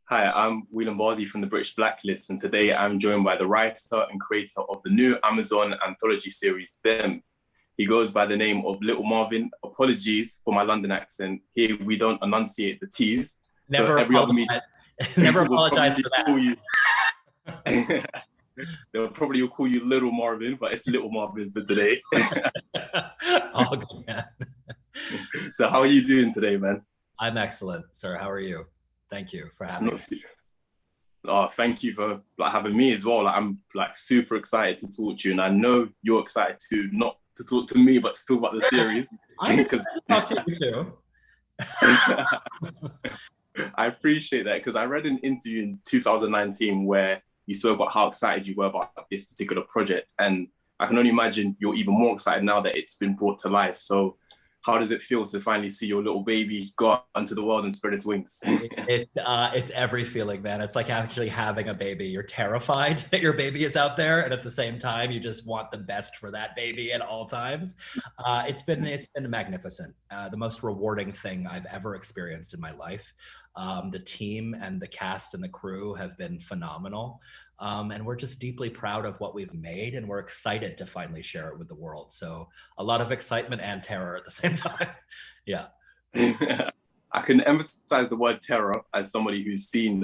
Hi, I'm Whelan Barzey from the British Blacklist, and today I'm joined by the writer and creator of the new Amazon anthology series, Them. He goes by the name of Little Marvin. Apologies for my London accent. Here we don't enunciate the T's. So Never every other apologize. meeting Never will apologize probably for that. call you. They'll probably call you Little Marvin, but it's Little Marvin for today. All good, man. So how are you doing today, man? I'm excellent, sir. How are you? Thank you for having Not me. too. Oh, thank you for having me as well. I'm super excited to talk to you, and I know you're excited to not to talk to me, but to talk about the series. I'm Because excited to talk to you too. I appreciate that because I read an interview in 2019 where you spoke about how excited you were about this particular project, and I can only imagine you're even more excited now that it's been brought to life. So, how does it feel to finally see your little baby go out into the world and spread its wings? It's every feeling, man. It's like actually having a baby. You're terrified that your baby is out there, and at the same time, you just want the best for that baby at all times. It's been magnificent. The most rewarding thing I've ever experienced in my life. The team and the cast and the crew have been phenomenal. And we're just deeply proud of what we've made, and we're excited to finally share it with the world. So a lot of excitement and terror at the same time. Yeah. I can emphasize the word terror as somebody who's seen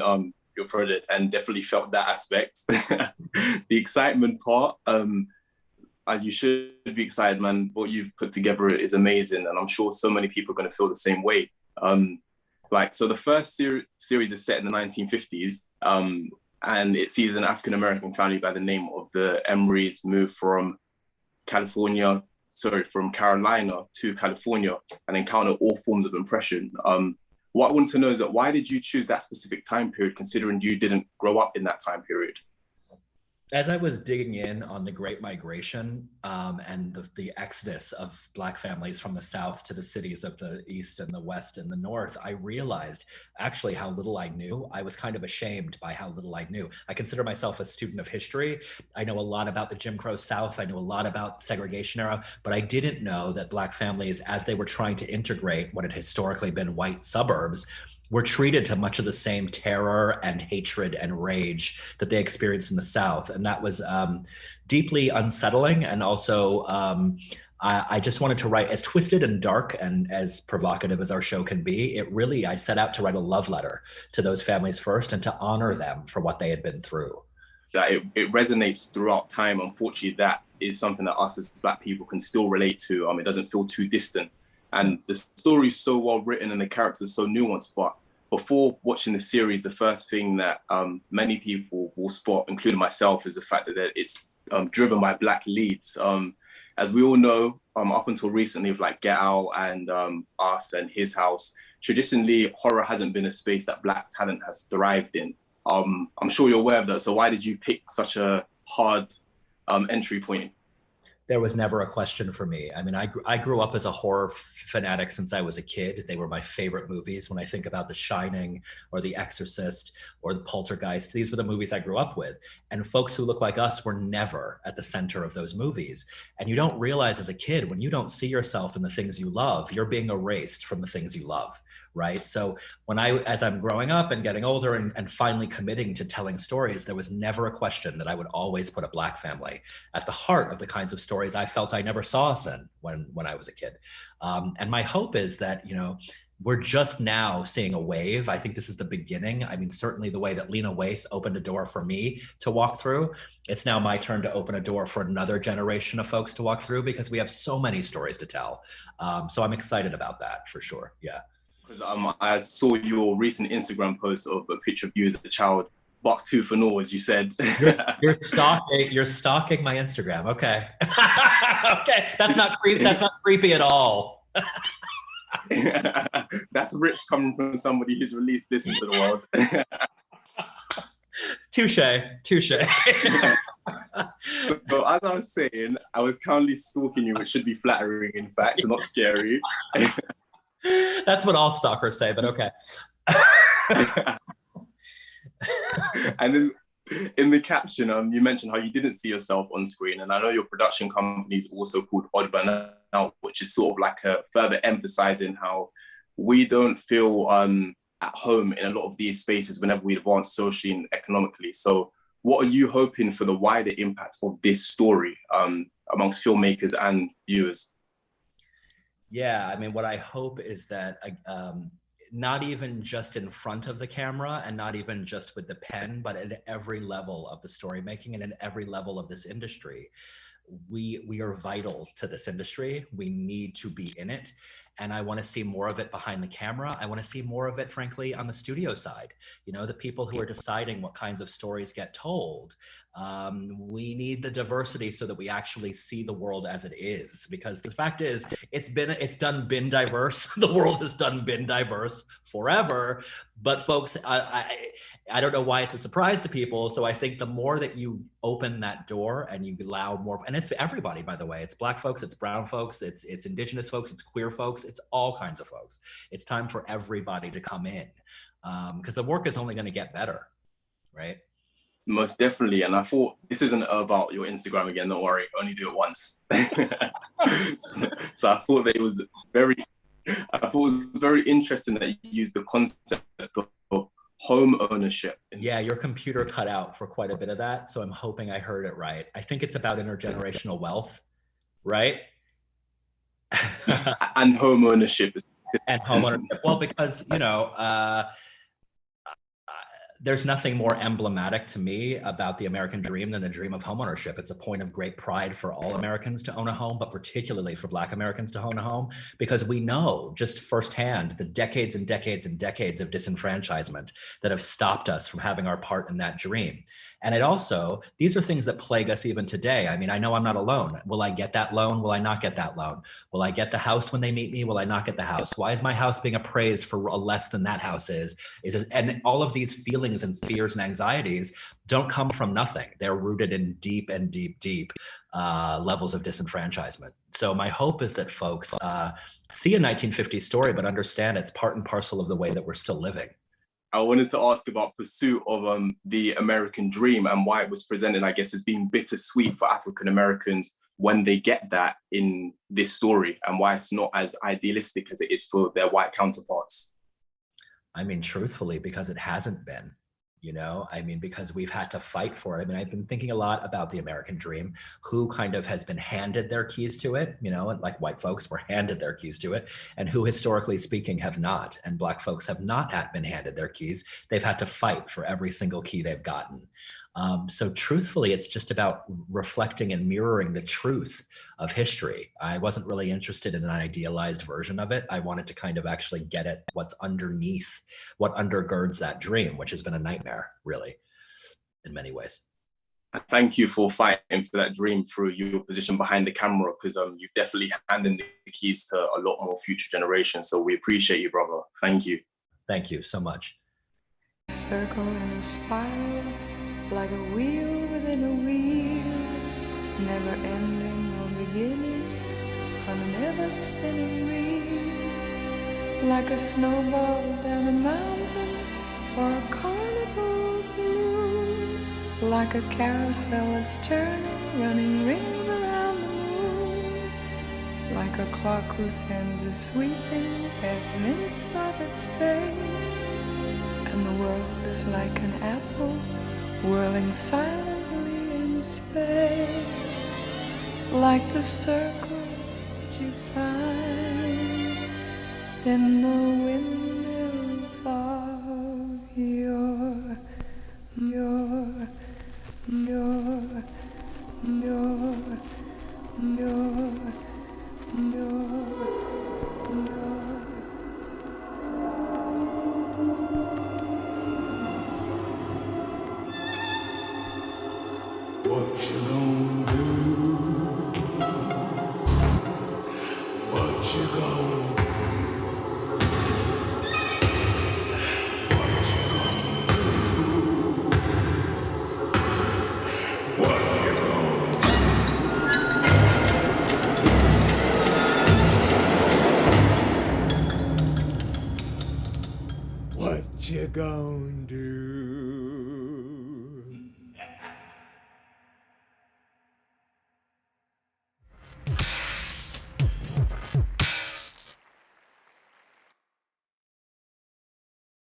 your project and definitely felt that aspect. The excitement part, you should be excited, man. What you've put together is amazing, and I'm sure so many people are going to feel the same way. So the first series is set in the 1950s, and it sees an African-American family by the name of the Emerys move from Carolina to California and encounter all forms of oppression. What I want to know is that why did you choose that specific time period, considering you didn't grow up in that time period? As I was digging in on the Great Migration and the exodus of Black families from the South to the cities of the East and the West and the North, I realized actually how little I knew. I was kind of ashamed by how little I knew. I consider myself a student of history. I know a lot about the Jim Crow South. I know a lot about segregation era, but I didn't know that Black families, as they were trying to integrate what had historically been white suburbs, were treated to much of the same terror and hatred and rage that they experienced in the South. And that was deeply unsettling. And also, I just wanted to write as twisted and dark and as provocative as our show can be. I set out to write a love letter to those families first and to honor them for what they had been through. Yeah, it resonates throughout time. Unfortunately, that is something that us as Black people can still relate to. It doesn't feel too distant. And the story is so well written and the characters so nuanced, but before watching the series, the first thing that many people will spot, including myself, is the fact that it's driven by Black leads. As we all know, up until recently, with like Get Out and Us and His House, traditionally horror hasn't been a space that Black talent has thrived in. I'm sure you're aware of that. So why did you pick such a hard entry point? There was never a question for me. I mean, I grew up as a horror fanatic since I was a kid. They were my favorite movies. When I think about The Shining or The Exorcist or The Poltergeist, these were the movies I grew up with. And folks who look like us were never at the center of those movies. And you don't realize as a kid, when you don't see yourself in the things you love, you're being erased from the things you love, right? So as I'm growing up and getting older and finally committing to telling stories, there was never a question that I would always put a Black family at the heart of the kinds of stories I felt I never saw us in when I was a kid. And my hope is that, we're just now seeing a wave. I think this is the beginning. I mean, certainly the way that Lena Waithe opened a door for me to walk through, it's now my turn to open a door for another generation of folks to walk through, because we have so many stories to tell. So I'm excited about that for sure. Yeah. Because I saw your recent Instagram post of a picture of you as a child, buck tooth and all, as you said. You're stalking my Instagram. Okay. Okay. That's not creepy at all. That's rich coming from somebody who's released this into the world. Touche. So as I was saying, I was currently stalking you, which should be flattering, in fact, not scary. That's what all stalkers say, but okay. And then in the caption, you mentioned how you didn't see yourself on screen, and I know your production company is also called Odd Burnout, which is sort of like a further emphasizing how we don't feel at home in a lot of these spaces whenever we advance socially and economically. So what are you hoping for the wider impact of this story amongst filmmakers and viewers? Yeah, I mean, what I hope is that not even just in front of the camera and not even just with the pen, but at every level of the story making and at every level of this industry, we are vital to this industry. We need to be in it. And I want to see more of it behind the camera. I want to see more of it, frankly, on the studio side. You know, the people who are deciding what kinds of stories get told. We need the diversity so that we actually see the world as it is. Because the fact is, it's been diverse. The world has been diverse forever. But folks, I don't know why it's a surprise to people. So I think the more that you open that door and you allow more, and it's everybody, by the way, it's Black folks, it's brown folks, it's Indigenous folks, it's queer folks, it's all kinds of folks. It's time for everybody to come in because the work is only going to get better, right? Most definitely. And I thought, this isn't about your Instagram again, don't worry, only do it once. So I thought that it was very interesting that you used the concept of home ownership. Yeah, your computer cut out for quite a bit of that, so I'm hoping I heard it right. I think it's about intergenerational wealth, right? And home ownership. And home ownership. Well, because, you know, there's nothing more emblematic to me about the American dream than the dream of homeownership. It's a point of great pride for all Americans to own a home, but particularly for Black Americans to own a home, because we know just firsthand the decades and decades and decades of disenfranchisement that have stopped us from having our part in that dream. And it also, these are things that plague us even today. I mean, I know I'm not alone. Will I get that loan? Will I not get that loan? Will I get the house when they meet me? Will I not get the house? Why is my house being appraised for less than that house is? And all of these feelings and fears and anxieties don't come from nothing. They're rooted in deep levels of disenfranchisement. So my hope is that folks see a 1950s story, but understand it's part and parcel of the way that we're still living. I wanted to ask about pursuit of the American dream and why it was presented, I guess, as being bittersweet for African Americans when they get that in this story, and why it's not as idealistic as it is for their white counterparts. I mean, truthfully, because it hasn't been. You know, I mean, because we've had to fight for it. I mean, I've been thinking a lot about the American dream, who kind of has been handed their keys to it, you know, and like white folks were handed their keys to it, and who historically speaking have not. And Black folks have not been handed their keys. They've had to fight for every single key they've gotten. So truthfully, it's just about reflecting and mirroring the truth of history. I wasn't really interested in an idealized version of it. I wanted to kind of actually get at what's underneath, what undergirds that dream, which has been a nightmare, really, in many ways. Thank you for fighting for that dream through your position behind the camera, because you've definitely handed the keys to a lot more future generations. So we appreciate you, brother. Thank you. Thank you so much. Circle in a spiral, like a wheel within a wheel, never ending or beginning on an ever-spinning reel, like a snowball down a mountain or a carnival balloon, like a carousel that's turning, running rings around the moon, like a clock whose hands are sweeping past minutes of its face, and the world is like an apple whirling silently in space, like the circles that you find in the windmills of your What you gonna do? What you gonna do? What you gonna do? What you gonna do? What you gonna do?